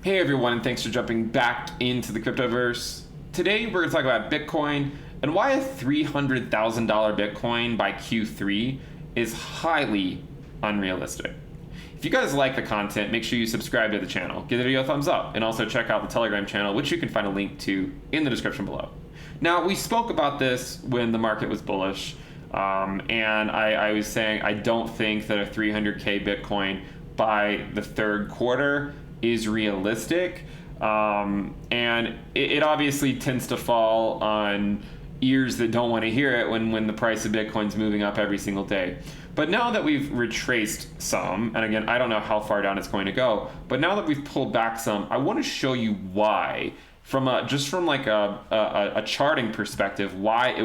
Hey everyone, and thanks for jumping back into the cryptoverse. Today we're going to talk about Bitcoin and why a $300,000 Bitcoin by Q3 is highly unrealistic. If you guys like the content, make sure you subscribe to the channel, give the video a thumbs up, and also check out the Telegram channel, which you can find a link to in the description below. Now, we spoke about this when the market was bullish, and I was saying I don't think that a 300K Bitcoin by the third quarter is realistic, and it obviously tends to fall on ears that don't want to hear it when the price of Bitcoin's moving up every single day. But now that we've retraced some, and again, I don't know how far down it's going to go, but now that we've pulled back some, I want to show you why, from a charting perspective, why it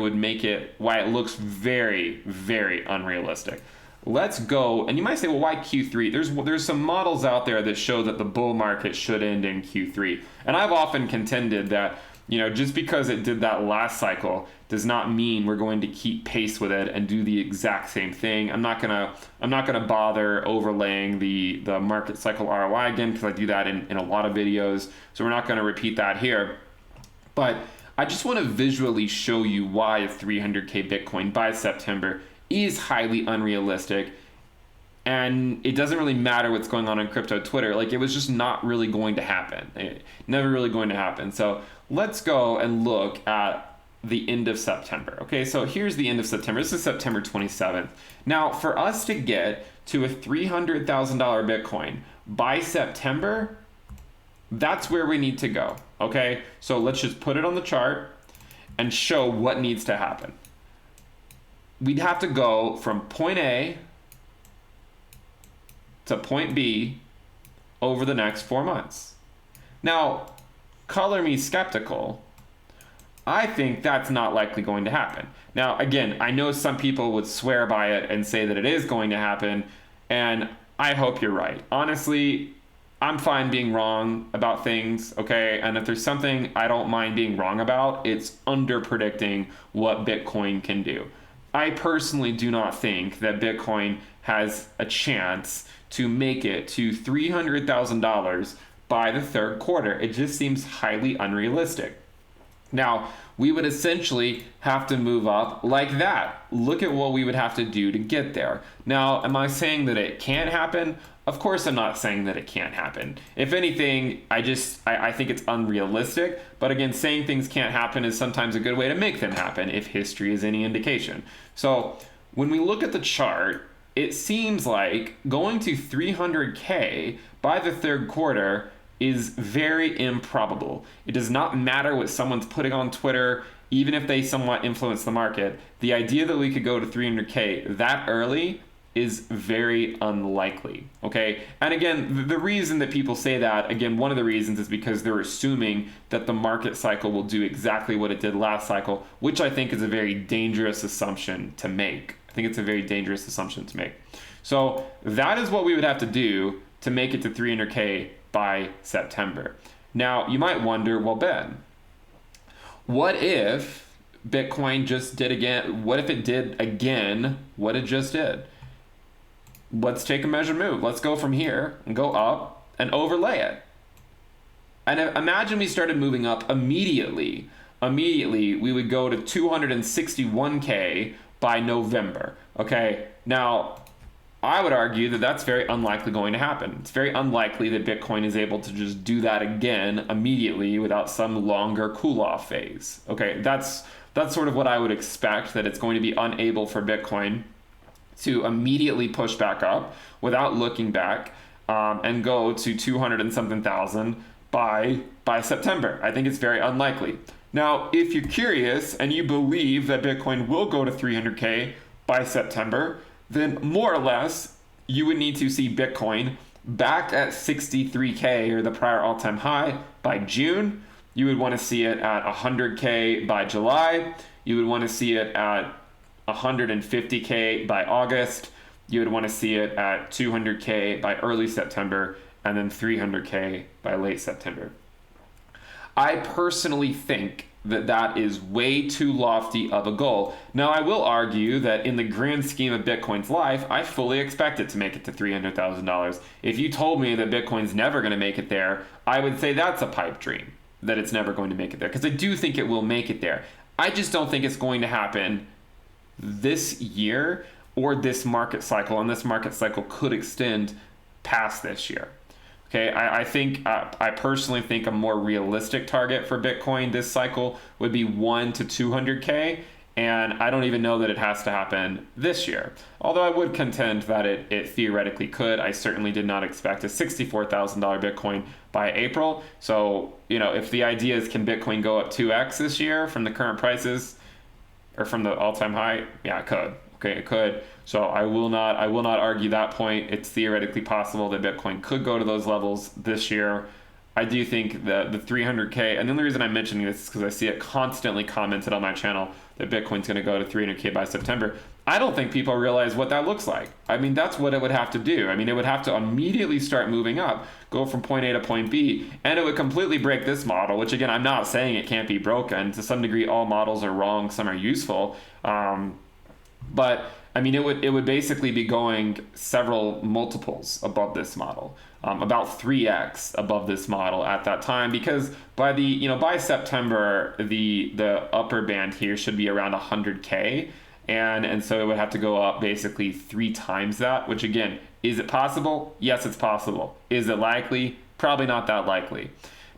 looks very, very unrealistic. Let's go, and you might say, well, why Q3? There's some models out there that show that the bull market should end in Q3. And I've often contended that, just because it did that last cycle does not mean we're going to keep pace with it and do the exact same thing. I'm not gonna bother overlaying the market cycle ROI again, because I do that in a lot of videos. So we're not gonna repeat that here. But I just want to visually show you why a 300K Bitcoin by September is highly unrealistic, and it doesn't really matter what's going on crypto Twitter. Like, it was just not really going to happen. Never really going to happen. So let's go and look at the end of September. Okay, so here's the end of September. This is September 27th. Now, for us to get to a $300,000 Bitcoin by September, that's where we need to go. Okay, so let's just put it on the chart and show what needs to happen. We'd have to go from point A to point B over the next 4 months. Now, color me skeptical. I think that's not likely going to happen. Now, again, I know some people would swear by it and say that it is going to happen, and I hope you're right. Honestly, I'm fine being wrong about things, okay? And if there's something I don't mind being wrong about, it's under predicting what Bitcoin can do. I personally do not think that Bitcoin has a chance to make it to $300,000 by the third quarter. It just seems highly unrealistic. Now, we would essentially have to move up like that. Look at what we would have to do to get there. Now, am I saying that it can't happen? Of course I'm not saying that it can't happen. If anything, I think it's unrealistic. But again, saying things can't happen is sometimes a good way to make them happen, if history is any indication. So when we look at the chart, it seems like going to 300K by the third quarter is very improbable. It does not matter what someone's putting on Twitter, even if they somewhat influence the market. The idea that we could go to 300K that early is very unlikely, okay? And again, the reason that people say that, again, one of the reasons is because they're assuming that the market cycle will do exactly what it did last cycle, which I think is a very dangerous assumption to make. I think it's a very dangerous assumption to make. So that is what we would have to do to make it to 300K by September. Now, you might wonder, well, Ben, what if Bitcoin just did again? What if it did again what it just did? Let's take a measured move. Let's go from here and go up and overlay it. And imagine we started moving up immediately. Immediately, we would go to 261K by November. Okay, now I would argue that that's very unlikely going to happen. It's very unlikely that Bitcoin is able to just do that again immediately without some longer cool-off phase. Okay, that's sort of what I would expect, that it's going to be unable for Bitcoin to immediately push back up without looking back and go to 200 and something thousand by September. I think it's very unlikely. Now, if you're curious and you believe that Bitcoin will go to 300K by September, then more or less you would need to see Bitcoin back at 63K, or the prior all-time high, by June. You would want to see it at 100K by July. You would want to see it at 150K by August. You would want to see it at 200K by early September, and then 300K by late September. I personally think that is way too lofty of a goal. Now, I will argue that in the grand scheme of Bitcoin's life, I fully expect it to make it to $300,000. If you told me that Bitcoin's never going to make it there, I would say that's a pipe dream, that it's never going to make it there, because I do think it will make it there. I just don't think it's going to happen this year or this market cycle, and this market cycle could extend past this year. Okay, I personally think a more realistic target for Bitcoin this cycle would be 1 to 200K, and I don't even know that it has to happen this year. Although I would contend that it theoretically could. I certainly did not expect a $64,000 Bitcoin by April. So, if the idea is, can Bitcoin go up 2x this year from the current prices or from the all-time high? Yeah, it could. Okay, it could. So I will not argue that point. It's theoretically possible that Bitcoin could go to those levels this year. I do think that the 300K, and the only reason I'm mentioning this is because I see it constantly commented on my channel that Bitcoin's going to go to 300K by September. I don't think people realize what that looks like. I mean, that's what it would have to do. I mean, it would have to immediately start moving up, go from point A to point B, and it would completely break this model, which again, I'm not saying it can't be broken. To some degree, all models are wrong, some are useful. But I mean, it would basically be going several multiples above this model, about 3x above this model at that time, because by September the upper band here should be around 100K, and so it would have to go up basically 3 times that. Which again, is it possible? Yes, it's possible. Is it likely? Probably not that likely.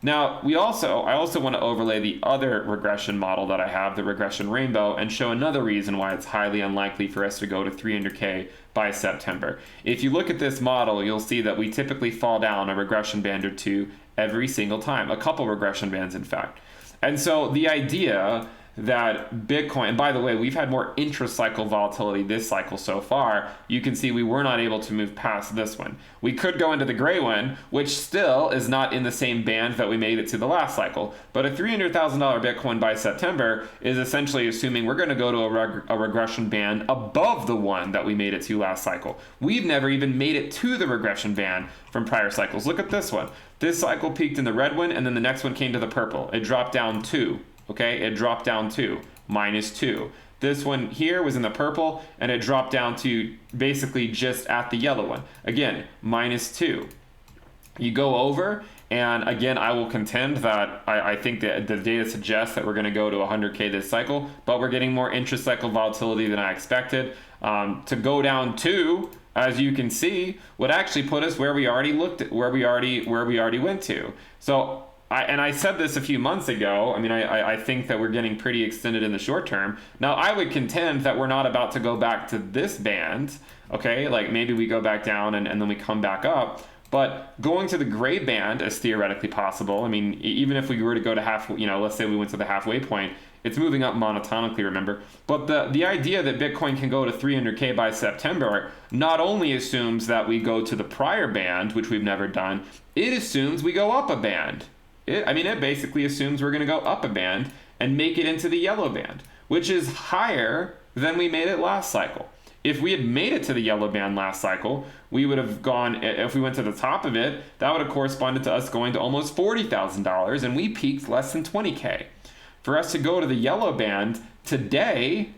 Now, I also want to overlay the other regression model that I have, the Regression Rainbow, and show another reason why it's highly unlikely for us to go to 300K by September. If you look at this model, you'll see that we typically fall down a regression band or two every single time, a couple regression bands, in fact. And so the idea that Bitcoin, and by the way, we've had more intra-cycle volatility this cycle so far. You can see we were not able to move past this one. We could go into the gray one, which still is not in the same band that we made it to the last cycle. But a $300,000 Bitcoin by September is essentially assuming we're going to go to a regression band above the one that we made it to last cycle. We've never even made it to the regression band from prior cycles. Look at this one. This cycle peaked in the red one, and then the next one came to the purple. It dropped down 2. Okay, it dropped down to -2. This one here was in the purple, and it dropped down to basically just at the yellow one. Again, -2. You go over, and again, I will contend that I think that the data suggests that we're going to go to 100K this cycle, but we're getting more intra-cycle volatility than I expected. To go down 2, as you can see, would actually put us where we already went to. So. I said this a few months ago. I mean, I think that we're getting pretty extended in the short term. Now, I would contend that we're not about to go back to this band, okay? Like maybe we go back down and then we come back up. But going to the gray band is theoretically possible. I mean, even if we were to go to let's say we went to the halfway point, it's moving up monotonically, remember? But the idea that Bitcoin can go to 300K by September not only assumes that we go to the prior band, which we've never done, it assumes we go up a band. It basically assumes we're going to go up a band and make it into the yellow band, which is higher than we made it last cycle. If we had made it to the yellow band last cycle, we would have gone, if we went to the top of it, that would have corresponded to us going to almost $40,000, and we peaked less than 20K. For us to go to the yellow band today,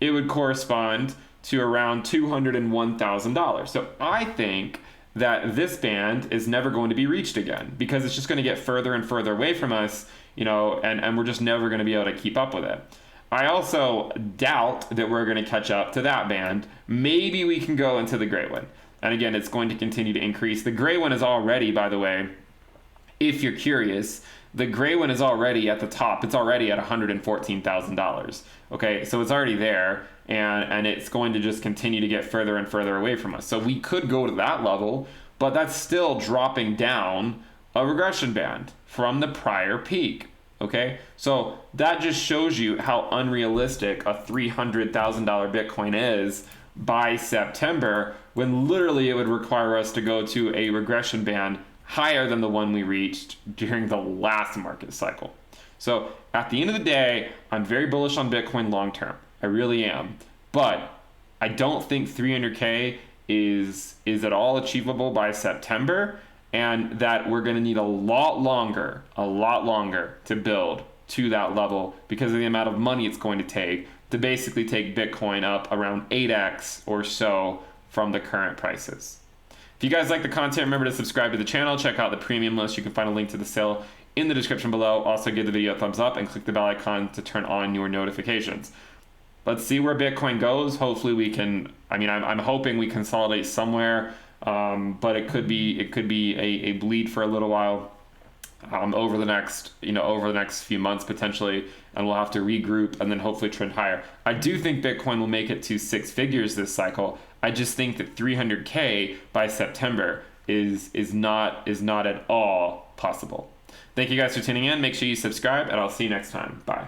it would correspond to around $201,000. So I think that this band is never going to be reached again, because it's just going to get further and further away from us, and we're just never going to be able to keep up with it. I also doubt that we're going to catch up to that band. Maybe we can go into the gray one. And again, it's going to continue to increase. The gray one is already, by the way, if you're curious, the gray one is already at the top. It's already at $114,000. Okay, so it's already there, and it's going to just continue to get further and further away from us. So we could go to that level, but that's still dropping down a regression band from the prior peak. Okay, so that just shows you how unrealistic a $300,000 Bitcoin is by September, when literally it would require us to go to a regression band higher than the one we reached during the last market cycle. So at the end of the day, I'm very bullish on Bitcoin long term. I really am. But I don't think 300K is at all achievable by September, and that we're going to need a lot longer to build to that level because of the amount of money it's going to basically take Bitcoin up around 8x or so from the current prices. If you guys like the content, remember to subscribe to the channel. Check out the premium list. You can find a link to the sale in the description below. Also give the video a thumbs up and click the bell icon to turn on your notifications. Let's see where Bitcoin goes. Hopefully we can, I'm hoping we consolidate somewhere, but it could be a bleed for a little while over the next few months potentially, and we'll have to regroup and then hopefully trend higher. I do think Bitcoin will make it to 6 figures this cycle. I just think that 300K by September is not at all possible. Thank you guys for tuning in. Make sure you subscribe, and I'll see you next time. Bye.